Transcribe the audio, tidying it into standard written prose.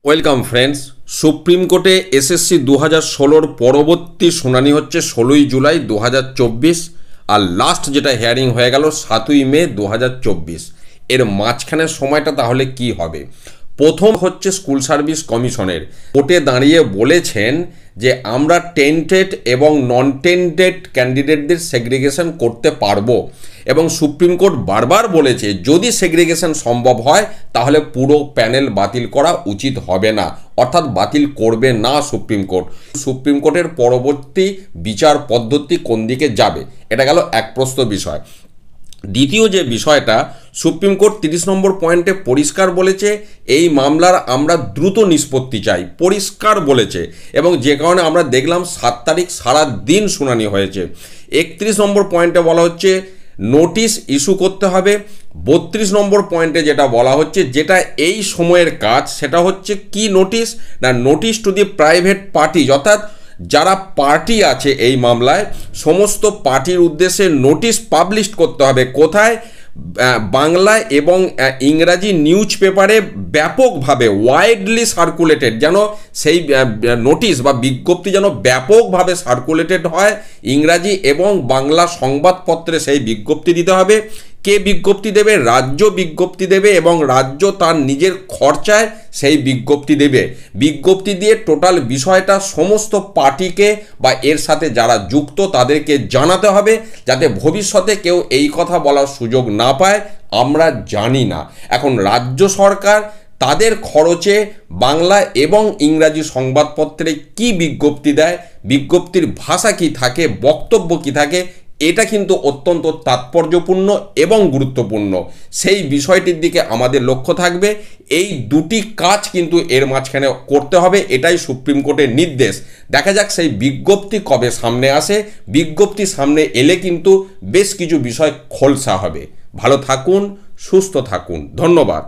Welcome friends. Supreme কোর্টে SSC 2016 পরবর্তী শুনানি হচ্ছে 16ই জুলাই 2024, আর লাস্ট যেটা হিয়ারিং হয়ে গেল 7ই মে 2024। এর মাঝখানের সময়টা তাহলে কি হবে? প্রথম হচ্ছে স্কুল সার্ভিস কমিশনের কোর্টে দাঁড়িয়ে বলেছেন যে আমরা টেন্টেড এবং নন টেন্টেড ক্যান্ডিডেটদের সেগ্রিগেশন করতে পারবো, এবং সুপ্রিম কোর্ট বারবার বলেছে যদি সেগ্রিগেশন সম্ভব হয় তাহলে পুরো প্যানেল বাতিল করা উচিত হবে না, অর্থাৎ বাতিল করবে না সুপ্রিম কোর্ট। সুপ্রিম কোর্টের পরবর্তী বিচার পদ্ধতি কোন দিকে যাবে, এটা গেল এক প্রশ্ন বিষয়। দ্বিতীয় যে বিষয়টা, সুপ্রিম কোর্ট 30 নম্বর পয়েন্টে পরিষ্কার বলেছে এই মামলার আমরা দ্রুত নিষ্পত্তি চাই, পরিষ্কার বলেছে, এবং যে কারণে আমরা দেখলাম 7 তারিখ সারা দিন শুনানি হয়েছে। 31 নম্বর পয়েন্টে বলা হচ্ছে নোটিশ ইস্যু করতে হবে। 32 নম্বর পয়েন্টে যেটা বলা হচ্ছে, যেটা এই সময়ের কাজ, সেটা হচ্ছে কি নোটিশ না, notice to the private party, অর্থাৎ যারা পার্টি আছে এই মামলায় সমস্ত পার্টির উদ্দেশ্যে নোটিশ পাবলিশ করতে হবে। কোথায়? বাংলায় এবং ইংরাজি নিউজ পেপারে ব্যাপকভাবে ওয়াইডলি সার্কুলেটেড, যেন সেই নোটিশ বা বিজ্ঞপ্তি যেন ব্যাপকভাবে সার্কুলেটেড হয়। ইংরাজি এবং বাংলা সংবাদপত্রে সেই বিজ্ঞপ্তি দিতে হবে। কে বিজ্ঞপ্তি দেবে? রাজ্য বিজ্ঞপ্তি দেবে, এবং রাজ্য তার নিজের খরচায় সেই বিজ্ঞপ্তি দেবে। বিজ্ঞপ্তি দিয়ে টোটাল বিষয়টা সমস্ত পার্টিকে বা এর সাথে যারা যুক্ত তাদেরকে জানাতে হবে, যাতে ভবিষ্যতে কেউ এই কথা বলার সুযোগ না পায়। আমরা জানি না এখন রাজ্য সরকার তাদের খরচে বাংলা এবং ইংরাজি সংবাদপত্রে কি বিজ্ঞপ্তি দেয়, বিজ্ঞপ্তির ভাষা কি থাকে, বক্তব্য কি থাকে, এটা কিন্তু অত্যন্ত তাৎপর্যপূর্ণ এবং গুরুত্বপূর্ণ। সেই বিষয়টির দিকে আমাদের লক্ষ্য থাকবে। এই দুটি কাজ কিন্তু এর মাঝখানে করতে হবে, এটাই সুপ্রিম কোর্টের নির্দেশ। দেখা যাক সেই বিজ্ঞপ্তি কবে সামনে আসে। বিজ্ঞপ্তি সামনে এলে কিন্তু বেশ কিছু বিষয় খোলসা হবে। ভালো থাকুন, সুস্থ থাকুন, ধন্যবাদ।